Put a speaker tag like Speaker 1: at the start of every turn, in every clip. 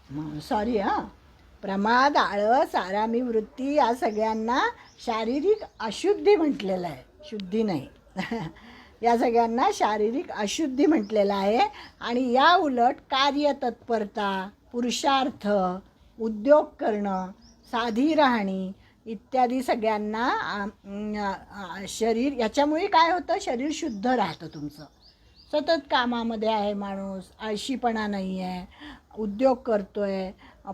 Speaker 1: Sorry हां, प्रमाद, आळस, आरामी वृत्ती या सगळ्यांना शारीरिक अशुद्धी म्हटलेलं आहे, शुद्धी नाही. या सगळ्यांना शारीरिक अशुद्धी म्हटलेलं आहे. आणि या उलट कार्यतत्परता, पुरुषार्थ, उद्योग करणं, साधी राहणी इत्यादी सगळ्यांना शरीर, याच्यामुळे काय होतं, शरीर शुद्ध राहतं तुमचं. सतत कामामध्ये आहे माणूस, आळशीपणा नाही आहे, उद्योग करतो आहे,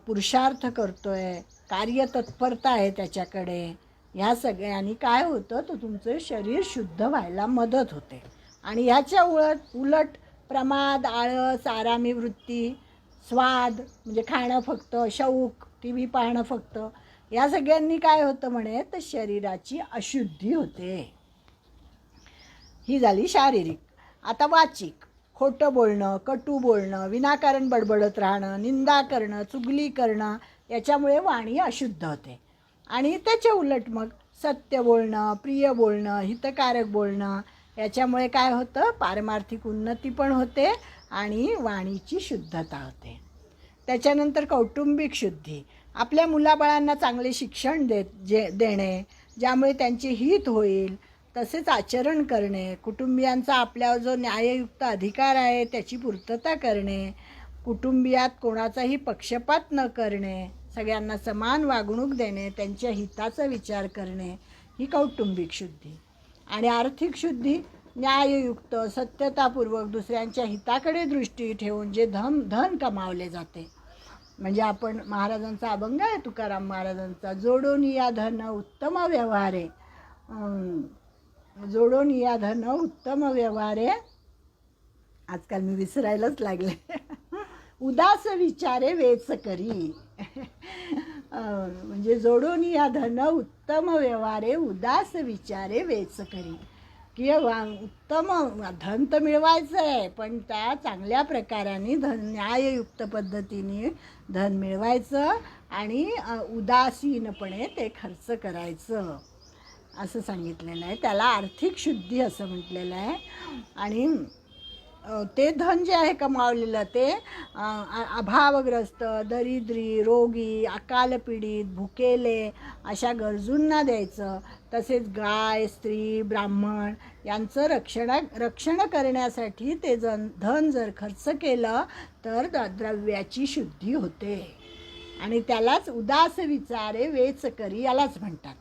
Speaker 1: पुरुषार्थ करतो आहे, कार्यतत्परता आहे त्याच्याकडे. ह्या सगळ्यांनी काय होतं, तर तुमचं शरीर शुद्ध व्हायला मदत होते. आणि ह्याच्या उलट प्रमाद, आळस, आरामी वृत्ती, स्वाद म्हणजे खाणं फक्त, शौक, टी व्ही पाहणं फक्त, या सगळ्यांनी काय होतं म्हणे, तर शरीराची अशुद्धी होते. ही झाली शारीरिक. आता वाचिक, खोटं बोलणं, कटू बोलणं, विनाकारण बडबडत राहणं, निंदा करणं, चुगली करणं, याच्यामुळे वाणी अशुद्ध होते. आणि त्याच्या उलट मग सत्य बोलणं, प्रिय बोलणं, हितकारक बोलणं, याच्यामुळे काय होतं, पारमार्थिक उन्नती पण होते आणि वाणीची शुद्धता होते. त्याच्यानंतर कौटुंबिक शुद्धी, आपल्या मुलाबाळांना चांगले शिक्षण देणे, ज्यामुळे त्यांचे हित होईल तसेच आचरण करणे, कुटुंबियांचा आपल्यावर जो न्याययुक्त अधिकार आहे त्याची पूर्तता करणे, कुटुंबियात कोणाचाही पक्षपात न करणे, सगळ्यांना समान वागणूक देणे, त्यांच्या हिताचा विचार करणे, ही कौटुंबिक शुद्धी. आणि आर्थिक शुद्धी, न्याययुक्त, सत्यतापूर्वक दुसऱ्यांच्या हिताकडे दृष्टी ठेवून जे धन कमावले जाते. म्हणजे आपण महाराजांचा अभंग आहे तुकाराम महाराजांचा, जोडून या धन उत्तम व्यवहारे, जोडून या धन उत्तम व्यवहारे, आजकाल मी विसरायलाच लागले, उदास विचारे वेच करी. म्हणजे जोडून या धन उत्तम व्यवहारे, उदास विचारे वेच करी. की उत्तम धन तर मिळवायचं आहे, पण त्या चांगल्या प्रकाराने न्याययुक्त पद्धतीने धन मिळवायचं आणि उदासीनपणे ते खर्च करायचं, असं सांगितलेलं आहे. त्याला आर्थिक शुद्धी असं म्हटलेलं आहे. आणि ते धन जे आहे कमावलेलं ते अभावग्रस्त, दरिद्री, रोगी, अकालपीडित, भुकेले अशा गरजूंना द्यायचं. तसेच गाय, स्त्री, ब्राह्मण यांचं रक्षण करण्यासाठी ते धन जर खर्च केलं तर द्रव्याची शुद्धी होते. आणि त्यालाच उदास विचारे वेच करी यालाच म्हणतात.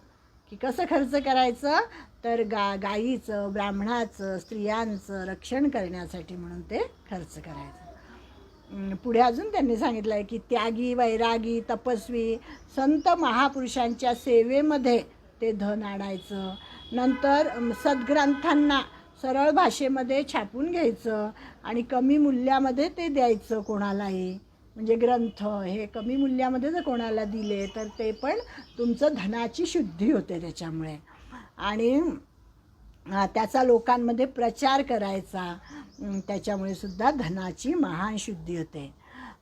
Speaker 1: की कसं खर्च करायचं, तर गायीचं, ब्राह्मणाचं, स्त्रियांचं रक्षण करण्यासाठी म्हणून ते खर्च करायचं. पुढे अजून त्यांनी सांगितलं आहे की त्यागी, वैरागी, तपस्वी, संत महापुरुषांच्या सेवेमध्ये ते धन आणायचं. नंतर सद्ग्रंथांना सरळ भाषेमध्ये छापून घ्यायचं आणि कमी मूल्यामध्ये ते द्यायचं कोणालाही. म्हणजे ग्रंथ हे कमी मूल्यामध्ये जर कोणाला दिले तर ते पण तुमचं धनाची शुद्धी होते त्याच्यामुळे. आणि त्याचा लोकांमध्ये प्रचार करायचा, त्याच्यामुळे सुद्धा धनाची महान शुद्धी होते.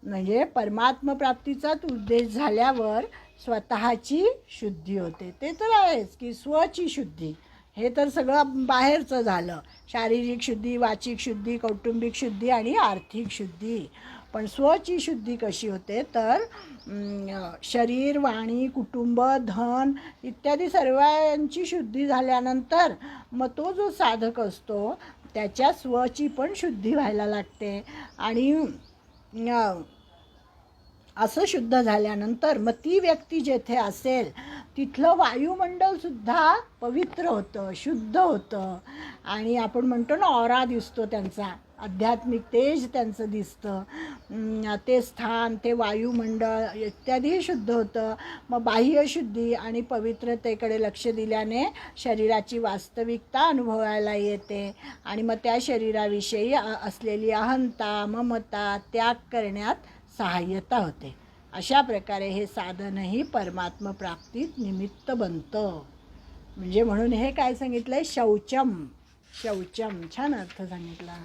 Speaker 1: म्हणजे परमात्मप्राप्तीचाच उद्देश झाल्यावर स्वतःची शुद्धी होते. ते तर आहेच की स्वची शुद्धी, हे तर सगळं बाहेरचं झालं. शारीरिक शुद्धी, वाचिक शुद्धी, कौटुंबिक शुद्धी आणि आर्थिक शुद्धी. पण स्वची शुद्धी कशी होते, तर शरीर, वाणी, कुटुंब, धन इत्यादी सर्वांची शुद्धी झाल्यानंतर मग तो जो साधक असतो त्याच्या स्वची पण शुद्धी व्हायला लागते. आणि असं शुद्ध झाल्यानंतर मग ती व्यक्ती जेथे असेल तिथलं वायुमंडलसुद्धा पवित्र होतं, शुद्ध होतं. आणि आपण म्हणतो ना ऑरा दिसतो त्यांचा, आध्यात्मिक तेज त्यांचं दिसतं. ते स्थान, ते वायुमंडळ इत्यादी शुद्ध होतं. मग बाह्यशुद्धी आणि पवित्रतेकडे लक्ष दिल्याने शरीराची वास्तविकता अनुभवायला येते आणि मग त्या शरीराविषयी असलेली अहंता, ममता त्याग करण्यात सहाय्यता होते. अशा प्रकारे हे साधनही परमात्मप्राप्तीत निमित्त बनतं. म्हणजे म्हणून हे काय सांगितलं आहे, शौचम. शौचम छान अर्थ सांगितला.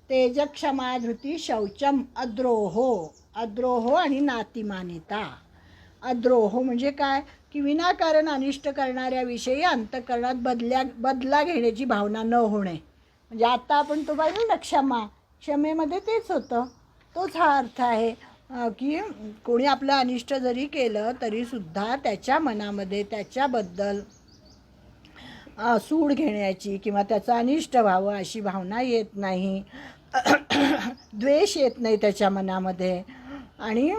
Speaker 1: तेज, क्षमा, धृती, शौचम, अद्रोहो. अद्रोहो आणि नातिमानिता. अद्रोह म्हणजे काय, की विनाकारण अनिष्ट करणाऱ्याविषयी अंतःकरणात बदला घेण्याची भावना न होणे. म्हणजे आता आपण तो पाहिलं ना क्षमा, क्षमेमध्ये तेच होतं, तोच हा अर्थ आहे. की कोणी आपलं अनिष्ट जरी केलं तरीसुद्धा त्याच्या मनामध्ये त्याच्याबद्दल सूड घेण्याची किंवा त्याचा अनिष्ट व्हावं अशी भावना येत नाही. द्वेष येत नाही त्याच्या मनामध्ये. आणि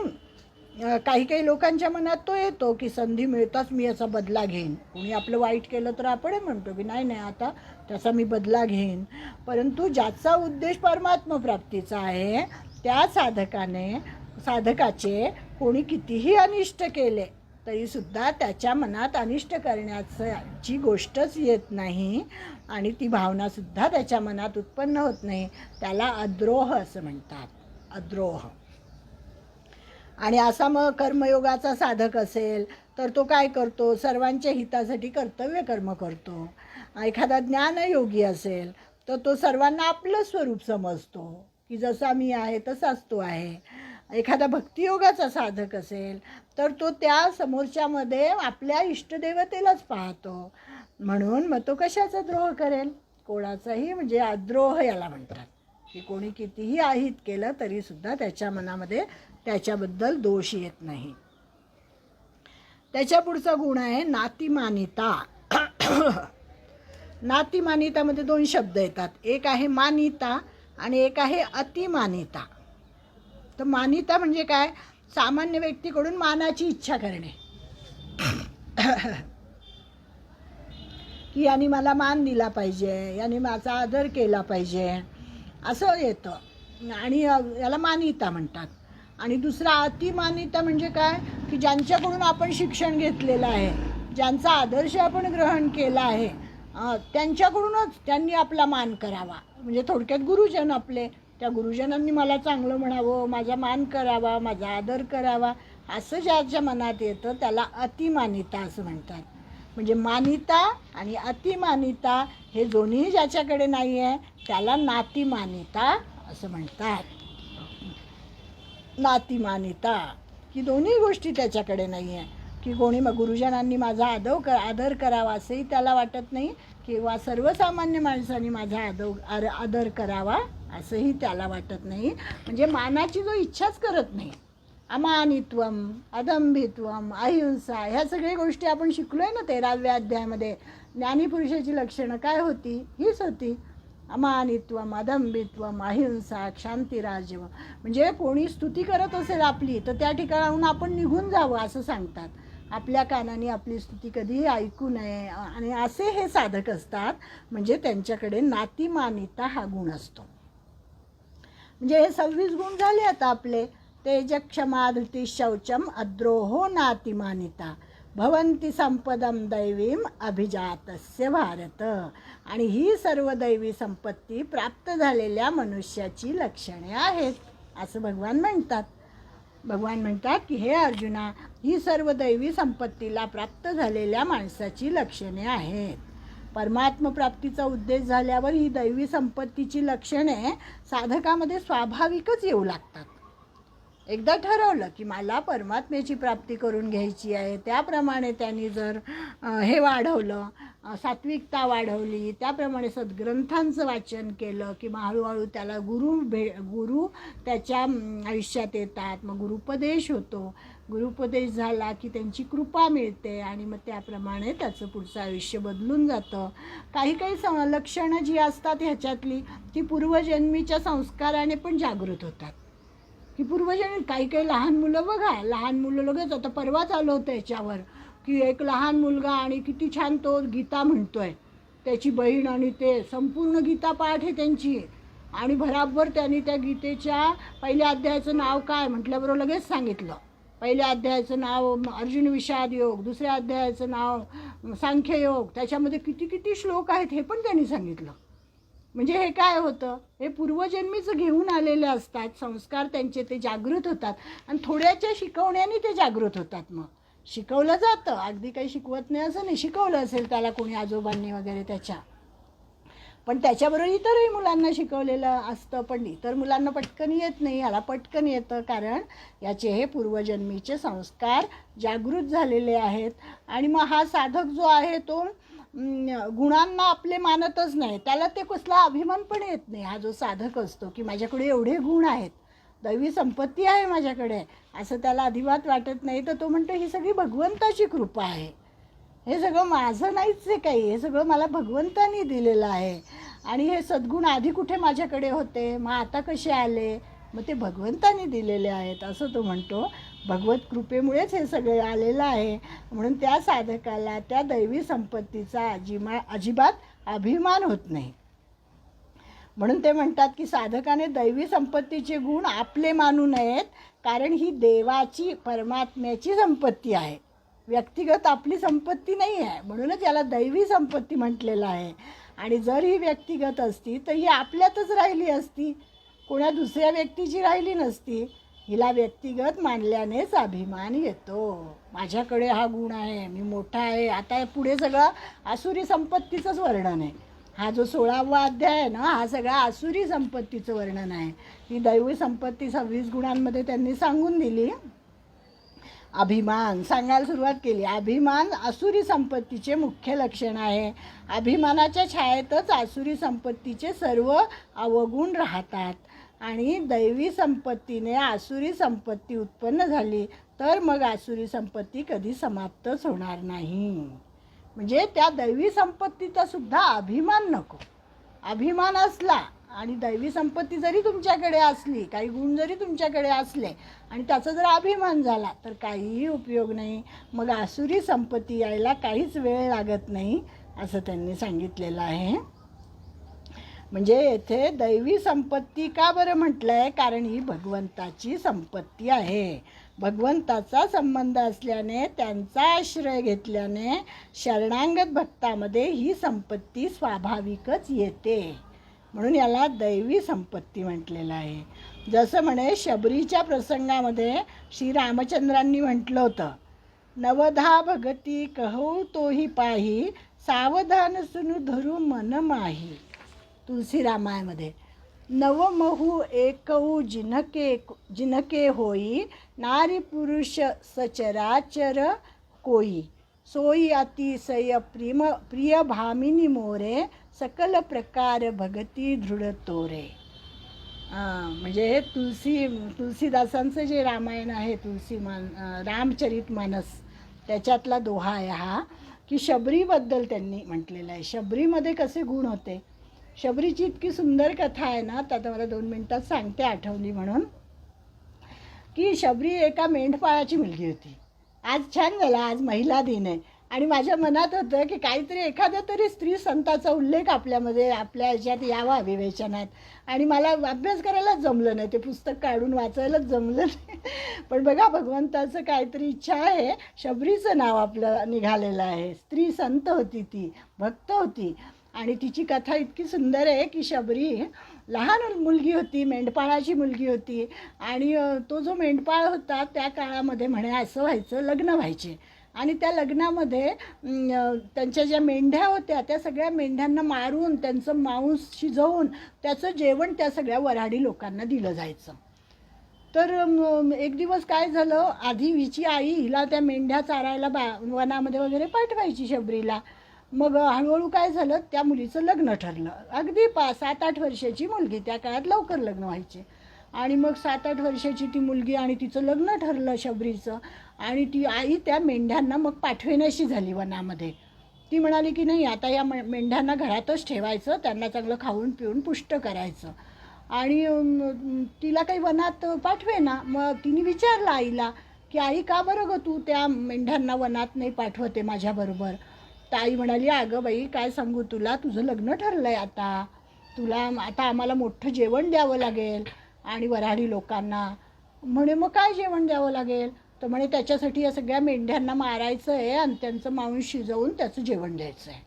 Speaker 1: काही काही लोकांच्या मनात तो येतो की संधी मिळताच मी याचा बदला घेईन. कोणी आपलं वाईट केलं तर आपण म्हणतो की नाही नाही आता त्याचा मी बदला घेईन. परंतु ज्याचा उद्देश परमात्मप्राप्तीचा आहे त्या साधकाचे कोणी कितीही अनिष्ट केले तरीसुद्धा त्याच्या मनात अनिष्ट करण्याची गोष्टच येत नाही आणि ती भावनासुद्धा त्याच्या मनात उत्पन्न होत नाही. त्याला अद्रोह असं म्हणतात, अद्रोह. आणि असा मग कर्मयोगाचा साधक असेल तर तो काय करतो, सर्वांच्या हितासाठी कर्तव्य कर्म करतो. एखादा ज्ञानयोगी असेल तर तो सर्वांना आपलं स्वरूप समजतो की जसा मी आहे तसाच तो आहे. एखादा भक्तियोगाचा साधक असेल तर तो त्या समोरच्यामध्ये आपल्या इष्टदेवतेलाच पाहतो. म्हणून मग तो कशाचा द्रोह करेल, कोणाचाही. म्हणजे अद्रोह याला म्हणतात की कोणी कितीही अहित केलं तरीसुद्धा त्याच्या मनामध्ये त्याच्याबद्दल दोष येत नाही. त्याच्या पुढचा गुण आहे नातिमानिता. नातिमानितामध्ये 2 शब्द येतात, एक आहे मानिता आणि एक आहे अतिमानिता. तर मानिता म्हणजे काय, सामान्य व्यक्तीकडून मानाची इच्छा करणे की याने मला मान दिला पाहिजे, याने माझा आदर केला पाहिजे असं येतं आणि याला मानिता म्हणतात. आणि दुसरा अतिमानिता म्हणजे काय की ज्यांच्याकडून आपण शिक्षण घेतलेलं आहे, ज्यांचा आदर्श आपण ग्रहण केला आहे त्यांच्याकडूनच त्यांनी आपला मान करावा. म्हणजे थोडक्यात गुरुजन आपले, त्या गुरुजनांनी मला चांगलं म्हणावं, माझा मान करावा, माझा आदर करावा असं ज्याच्या मनात येतं त्याला अतिमानिता असं म्हणतात. म्हणजे मानिता आणि अतिमानिता हे दोन्ही ज्याच्याकडे नाही आहे त्याला नातिमानिता असं म्हणतात. नातिमानिता की दोन्ही गोष्टी त्याच्याकडे नाही आहे, की कोणी मग गुरुजनांनी माझा आदर करावा असंही त्याला वाटत नाही किंवा सर्वसामान्य माणसांनी माझा आदर करावा असंही त्याला वाटत नाही. म्हणजे मानाची जो इच्छाच करत नाही. अमानित्वम, अदंभित्वम, अहिंसा ह्या सगळ्या गोष्टी आपण शिकलो आहे ना 13व्या अध्यायामध्ये. ज्ञानीपुरुषाची लक्षणं काय होती, हीच होती. अमानित्वम, अदंभित्वम, अहिंसा, क्षांतिराजव. म्हणजे कोणी स्तुती करत असेल आपली तर त्या ठिकाणाहून आपण निघून जावं असं सांगतात. आपल्या कानाने आपली स्तुती कधीही ऐकू नये. आणि असे हे साधक असतात. म्हणजे त्यांच्याकडे नातिमानिता हा गुण असतो. म्हणजे हे 26 गुण झाले आता आपले. तेज, क्षमा, धृती, शौचम, अद्रोहो, नातिमानिता भवंती संपदम दैवीम अभिजातस्य भारत. आणि ही सर्व दैवी संपत्ती प्राप्त झालेल्या मनुष्याची लक्षणे आहेत असं भगवान म्हणतात. भगवान म्हणतात की हे अर्जुना, ही सर्व दैवी संपत्तीला प्राप्त झालेल्या माणसाची लक्षणे आहेत. परमात्मप्राप्तीचा उद्देश झाल्यावर ही दैवी संपत्तीची लक्षणे साधकामध्ये स्वाभाविकच येऊ लागतात. एकदा ठरवलं की मला परमात्म्याची प्राप्ती करून घ्यायची आहे, त्याप्रमाणे त्यांनी जर हे वाढवलं, सात्विकता वाढवली, त्याप्रमाणे सद्ग्रंथांचं वाचन केलं की हळूहळू त्याला गुरु त्याच्या आयुष्यात येतात. मग गुरुपदेश होतो. गुरुपदेश झाला की त्यांची कृपा मिळते आणि मग त्याप्रमाणे त्याचं पुढचं आयुष्य बदलून जातं. काही काही लक्षणं जी असतात ह्याच्यातली ती पूर्वजन्मीच्या संस्काराने पण जागृत होतात. की पूर्वजन्मी काही लहान मुलं बघा, लहान मुलं लगेच आता परवाच आलं होतं याच्यावर की एक लहान मुलगा आणि किती छान तो गीता म्हणतोय, त्याची बहीण आणि ते संपूर्ण गीता पाठ आहे त्यांची. आणि भराभर त्यांनी त्या गीतेच्या पहिल्या अध्यायाचं नाव काय म्हटल्याबरोबर लगेच सांगितलं. पहिल्या अध्यायाचं नाव अर्जुन विषाद योग, दुसऱ्या अध्यायाचं नाव सांख्ययोग, त्याच्यामध्ये किती किती श्लोक आहेत हे पण त्यांनी सांगितलं. म्हणजे हे काय होतं, हे पूर्वजन्मीचं घेऊन आलेले असतात संस्कार, त्यांचे ते जागृत होतात आणि थोड्याच्या शिकवण्याने ते जागृत होतात. मग शिकवलं जातं, अगदी काही शिकवत नाही असं नाही, शिकवलं असेल त्याला कोणी आजोबांनी वगैरे त्याच्या, पण त्याच्याबरोबर इतरही मुलांना शिकवलेलं असतं. पण इतर मुलांना पटकन येत नाही, याला पटकन येतं कारण याचे हे पूर्वजन्मीचे संस्कार जागृत झालेले आहेत. आणि मग हा साधक जो आहे तो गुणांना आपले मानतच नाही, त्याला ते कसला अभिमान पण येत नाही. हा जो साधक असतो की माझ्याकडे एवढे गुण आहेत, दैवी संपत्ती आहे माझ्याकडे असं त्याला अजिबात वाटत नाही. तर तो म्हणतो ही सगळी भगवंताची कृपा आहे, हे सगळं माझं नाहीच आहे काही, हे सगळं मला भगवंतानी दिलेलं आहे. आणि हे सद्गुण आधी कुठे माझ्याकडे होते, मग आता कसे आले, मग ते भगवंतानी दिलेले आहेत असं तो म्हणतो. भगवत कृपेमुळेच हे सगळे आलेलं आहे. म्हणून त्या साधकाला त्या दैवी संपत्तीचा अजिबात अभिमान होत नाही. म्हणून ते म्हणतात की साधकाने दैवी संपत्तीचे गुण आपले मानू नयेत, कारण ही देवाची परमात्म्याची संपत्ती आहे, व्यक्तिगत आपली संपत्ती नाही आहे. म्हणूनच याला दैवी संपत्ती म्हटलेलं आहे. आणि जर ही व्यक्तिगत असती तर ही आपल्यातच राहिली असती, कोणा दुसऱ्या व्यक्तीची राहिली नसती. हिला व्यक्तिगत मानल्यानेच अभिमान येतो. माझ्याकडे हा गुण आहे, मी मोठा आहे. आता पुढे सगळं आसुरी संपत्तीचंच वर्णन आहे. हा जो 16वा अध्याय आहे ना, हा सगळा आसुरी संपत्तीचं वर्णन आहे. ही दैवी संपत्ती 26 गुणांमध्ये त्यांनी सांगून दिली. अभिमान सांगायला सुरुवात केली. अभिमान आसुरी संपत्तीचे मुख्य लक्षण आहे. अभिमानाच्या छायेतच आसुरी संपत्तीचे सर्व अवगुण राहतात. आणि दैवी संपत्तीने आसुरी संपत्ती उत्पन्न झाली तर मग आसुरी संपत्ती कधी समाप्तच होणार नाही. म्हणजे त्या दैवी संपत्तीचा सुद्धा अभिमान नको. अभिमान असला आणि दैवी संपत्ती जरी तुमच्याकडे असली, काही गुण जरी तुमच्याकडे असले आणि त्याचा जर अभिमान झाला तर काहीही उपयोग नाही. मग आसुरी संपत्ती यायला काहीच वेळ लागत नाही असं त्यांनी सांगितलेलं आहे. म्हणजे येथे दैवी संपत्ती का बरं म्हटलं आहे, कारण ही भगवंताची संपत्ती आहे. भगवंताचा संबंध असल्याने, त्यांचा आश्रय घेतल्याने शरणागत भक्तामध्ये ही संपत्ती स्वाभाविकच येते. म्हणून याला दैवी संपत्ती म्हटलेलं आहे. जसं म्हणे शबरीच्या प्रसंगामध्ये श्रीरामचंद्रांनी म्हटलं होतं, नवधा भगती कहू तोही पाही, सावधान सुनु धरू मन माही. तुलसी रामायणामध्ये नवमहू एकऊ जिनके होई, नारी पुरुष सचराचर कोई, सोई अतिशय प्रिय भामिनी मोरे, सकल प्रकार भगती दृढ तोरे. म्हणजे तुलसीदासांचं जे रामायण आहे, रामचरित मानस, त्याच्यातला दोहा आहे हा, की शबरीबद्दल त्यांनी म्हटलेलं आहे. शबरीमध्ये कसे गुण होते, शबरीची इतकी सुंदर कथा आहे ना, तर आता मला 2 मिनिटात सांगते आठवली म्हणून. की शबरी एका मेंढपाळाची मुलगी होती. आज छान झाला, आज महिला दिन आहे आणि माझ्या मनात होतं की काहीतरी एखाद्या तरी स्त्री संताचा उल्लेख आपल्यामध्ये आपल्या ह्याच्यात यावा विवेचनात. आणि मला अभ्यास करायलाच जमलं नाही, ते पुस्तक काढून वाचायलाच जमलं नाही. पण बघा, भगवंताचं काहीतरी इच्छा आहे. शबरीचं नाव आपलं निघालेलं आहे. स्त्री संत होती, ती भक्त होती. आणि तिची कथा इतकी सुंदर आहे की शबरी लहान मुलगी होती, मेंढपाळाची मुलगी होती. आणि तो जो मेंढपाळ होता त्या काळामध्ये म्हणे असं व्हायचं, लग्न व्हायचे आणि त्या लग्नामध्ये त्यांच्या ज्या मेंढ्या होत्या त्या सगळ्या मेंढ्यांना मारून त्यांचं मांस शिजवून त्याचं जेवण त्या सगळ्या वऱ्हाडी लोकांना दिलं जायचं. तर एक दिवस काय झालं, आधी हिची आई हिला त्या मेंढ्या चारायला वनामध्ये वगैरे पाठवायची शबरीला. मग हळूहळू काय झालं, त्या मुलीचं लग्न ठरलं. अगदी 7-8 वर्षाची मुलगी, त्या काळात लवकर लग्न व्हायचे. आणि मग 7-8 वर्षाची ती मुलगी आणि तिचं लग्न ठरलं शबरीचं. आणि ती आई त्या मेंढ्यांना मग पाठविण्याशी झाली वनामध्ये. ती म्हणाली की नाही, आता या मेंढ्यांना घरातच ठेवायचं, त्यांना चांगलं खाऊन पिऊन पुष्ट करायचं. आणि तिला काही वनात पाठवेना. मग तिने विचारलं आईला की आई, का बरं गं तू त्या मेंढ्यांना वनात नाही पाठवते माझ्याबरोबर. तर आई म्हणाली, अगं बाई, काय सांगू तुला, तुझं लग्न ठरलं आहे आता, तुला आता आम्हाला मोठं जेवण द्यावं लागेल आणि वऱ्हाडी लोकांना. म्हणे मग काय जेवण द्यावं लागेल, तर म्हणे त्याच्यासाठी या सगळ्या मेंढ्यांना मारायचं आहे आणि त्यांचं मांस शिजवून त्याचं जेवण द्यायचं आहे.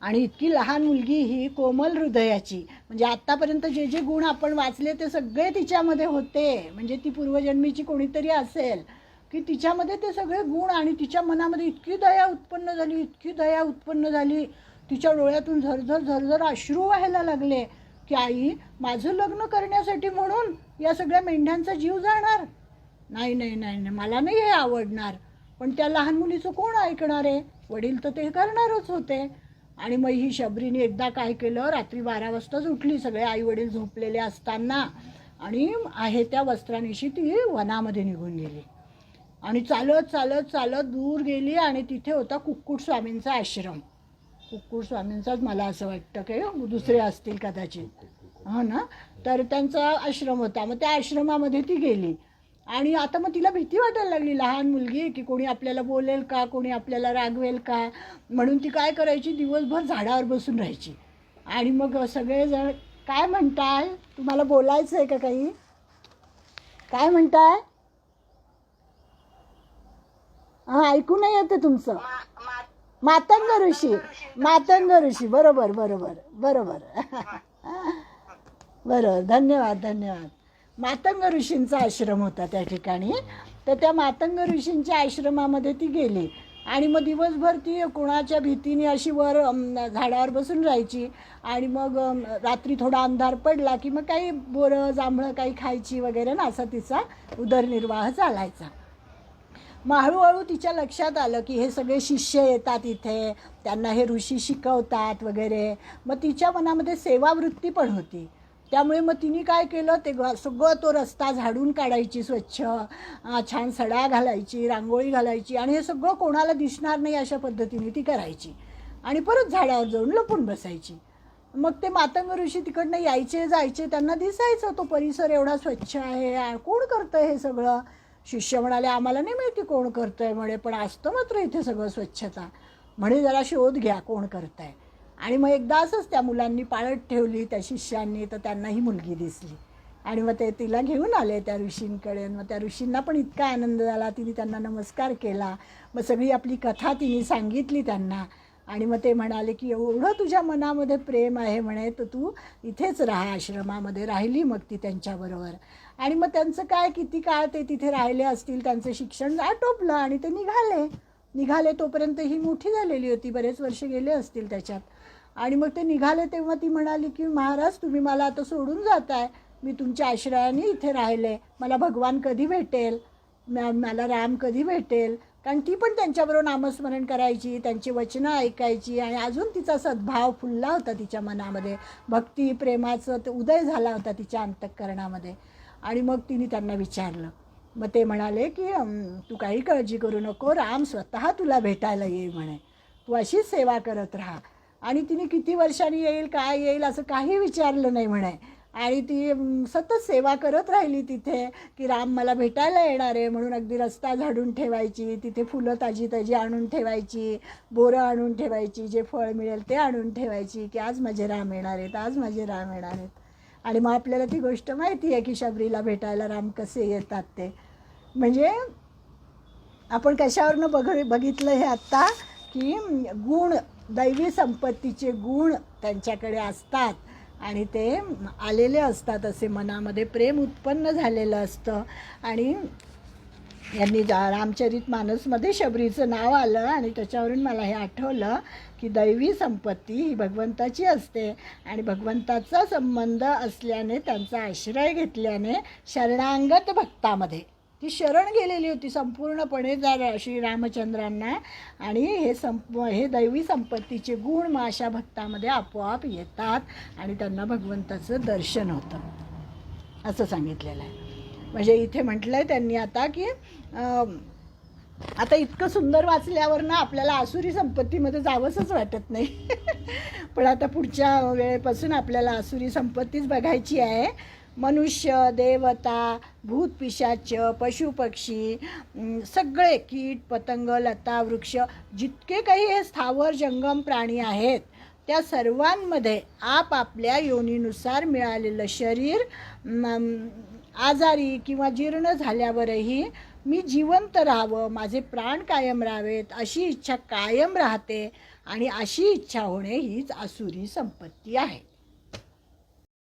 Speaker 1: आणि इतकी लहान मुलगी ही, कोमल हृदयाची, म्हणजे आत्तापर्यंत जे जे गुण आपण वाचले ते सगळे तिच्यामध्ये होते. म्हणजे ती पूर्वजन्मीची कोणीतरी असेल की तिच्यामध्ये ते सगळे गुण. आणि तिच्या मनामध्ये इतकी दया उत्पन्न झाली, इतकी दया उत्पन्न झाली, तिच्या डोळ्यातून झरझर झरझर अश्रू व्हायला लागले की आई, माझं लग्न करण्यासाठी म्हणून या सगळ्या मेंढ्यांचा जीव जाणार? नाही नाही नाही नाही, मला नाही हे आवडणार. पण त्या लहान मुलीचं कोण ऐकणार आहे, वडील तर ते करणारच होते. आणि मग ही शबरीने एकदा काय केलं, रात्री 12 वाजताच उठली, सगळे आई वडील झोपलेले असताना. आणि आहे त्या वस्त्रानिशी ती वनामध्ये निघून गेली आणि चालत चालत चालत दूर गेली आणि तिथे होता कुक्कुट स्वामींचा आश्रम. कुक्कुट स्वामींचाच मला असं वाटतं की दुसरे असतील कदाचित, हो ना. तर त्यांचा आश्रम होता. मग त्या आश्रमामध्ये ती गेली आणि आता मग तिला भीती वाटायला लागली, लहान मुलगी, की कोणी आपल्याला बोलेल का, कोणी आपल्याला रागवेल का. म्हणून ती काय करायची, दिवसभर झाडावर बसून राहायची. आणि मग सगळेजण काय म्हणताय, तुम्हाला बोलायचं आहे का काही, काय म्हणताय? हां, ऐकू नाही येते तुमचं. मातंग ऋषी, मातंग ऋषी, बरोबर बरोबर बरोबर. बरोबर, धन्यवाद धन्यवाद. मातंग ऋषींचा आश्रम होता त्या ठिकाणी. तर त्या मातंग ऋषींच्या आश्रमामध्ये ती गेली आणि मग दिवसभर ती कोणाच्या भीतीने अशी वर झाडावर बसून राहायची. आणि मग रात्री थोडा अंधार पडला की मग काही बोरं जांभळं काही खायची वगैरे ना, असा तिचा उदरनिर्वाह चालायचा. मग हळूहळू तिच्या लक्षात आलं की हे सगळे शिष्य येतात इथे, त्यांना हे ऋषी शिकवतात वगैरे. मग तिच्या मनामध्ये सेवावृत्ती पण होती. त्यामुळे मग तिने काय केलं, ते सगळं तो रस्ता झाडून काढायची स्वच्छ, छान सडा घालायची, रांगोळी घालायची आणि हे सगळं कोणाला दिसणार नाही अशा पद्धतीने ती करायची आणि परत झाडावर जाऊन लपून बसायची. मग ते मातंग ऋषी तिकडनं यायचे जायचे, त्यांना दिसायचं तो परिसर एवढा स्वच्छ आहे, कोण करतं हे सगळं. शिष्य म्हणाले, आम्हाला नाही माहिती कोण करतं आहे म्हणे, पण असतं मात्र इथे सगळं स्वच्छता, म्हणे जरा शोध घ्या कोण करतं आहे. आणि मग एकदा असंच त्या मुलांनी पाळत ठेवली त्या शिष्यांनी, तर त्यांना ही मुलगी दिसली आणि मग ते तिला घेऊन आले त्या ऋषींकडे. मग त्या ऋषींना पण इतका आनंद झाला, तिने त्यांना नमस्कार केला. मग सगळी आपली कथा तिने सांगितली त्यांना आणि मग ते म्हणाले की एवढं तुझ्या मनामध्ये प्रेम आहे म्हणे, तर तू इथेच राहा आश्रमामध्ये. राहिली मग ती त्यांच्याबरोबर. आणि मग त्यांचं काय, किती काळ ते तिथे राहिले असतील, त्यांचं शिक्षण आटोपलं आणि ते निघाले तोपर्यंत ही मोठी झालेली होती, बरेच वर्ष गेले असतील त्याच्यात. आणि मग ते निघाले तेव्हा ती म्हणाली की महाराज, तुम्ही मला आता सोडून जाताय, मी तुमच्या आश्रयाने इथे राहिले, मला भगवान कधी भेटेल, मला राम कधी भेटेल. कारण ती पण त्यांच्याबरोबर नामस्मरण करायची, त्यांची वचनं ऐकायची आणि अजून तिचा सद्भाव फुलला होता तिच्या मनामध्ये, भक्ती प्रेमाचं ते उदय झाला होता तिच्या अंतःकरणामध्ये. आणि मग तिने त्यांना विचारलं. मग ते म्हणाले की तू काही काळजी करू नको, राम स्वतः तुला भेटायला येईल म्हणे, तू अशीच सेवा करत राहा. आणि तिने किती वर्षांनी येईल, काय येईल असं काही विचारलं नाही म्हणे. आणि ती सतत सेवा करत राहिली तिथे की राम मला भेटायला येणार आहे म्हणून. अगदी रस्ता झाडून ठेवायची, तिथे फुलं ताजी ताजी आणून ठेवायची, बोरं आणून ठेवायची, जे फळ मिळेल ते आणून ठेवायची की आज माझे राम येणार आहेत, आज माझे राम येणार आहेत. आणि मग आपल्याला ती गोष्ट माहिती आहे की शबरीला भेटायला राम कसे येतात ते. म्हणजे आपण कशावरनं बघितलं हे आत्ता, की गुण, दैवी संपत्तीचे गुण त्यांच्याकडे असतात आणि ते आलेले असतात, असे मनामध्ये प्रेम उत्पन्न झालेलं असतं. आणि यांनी रामचरित मानसमध्ये शबरीचं नाव आलं आणि त्याच्यावरून मला हे आठवलं की दैवी संपत्ती ही भगवंताची असते आणि भगवंताचा संबंध असल्याने, त्यांचा आश्रय घेतल्याने शरणांगत भक्तामध्ये ती शरण गेलेली होती संपूर्णपणे श्रीरामचंद्रांना. आणि हे दैवी संपत्तीचे गुण मग अशा भक्तामध्ये आपोआप येतात आणि त्यांना भगवंताचं दर्शन होतं असं सांगितलेलं आहे. म्हणजे इथे म्हटलं आहे त्यांनी आता की आता इतकं सुंदर वाचल्यावर ना आपल्याला आसुरी संपत्तीमध्ये जावंसच वाटत नाही. पण आता पुढच्या वेळेपासून आपल्याला आसुरी संपत्तीच बघायची आहे. मनुष्य, देवता, भूत पिशाच, पशुपक्षी, सगळे कीट पतंग, लता वृक्ष, जितके काही हे स्थावर जंगम प्राणी आहेत त्या सर्वांमध्ये आपापल्या योनीनुसार मिळालेलं शरीर आजारी किंवा जीर्ण झाल्यावरही मी जिवंत राहावं, माझे प्राण कायम राहावेत अशी इच्छा कायम राहते आणि अशी इच्छा होणे हीच आसुरी संपत्ती आहे.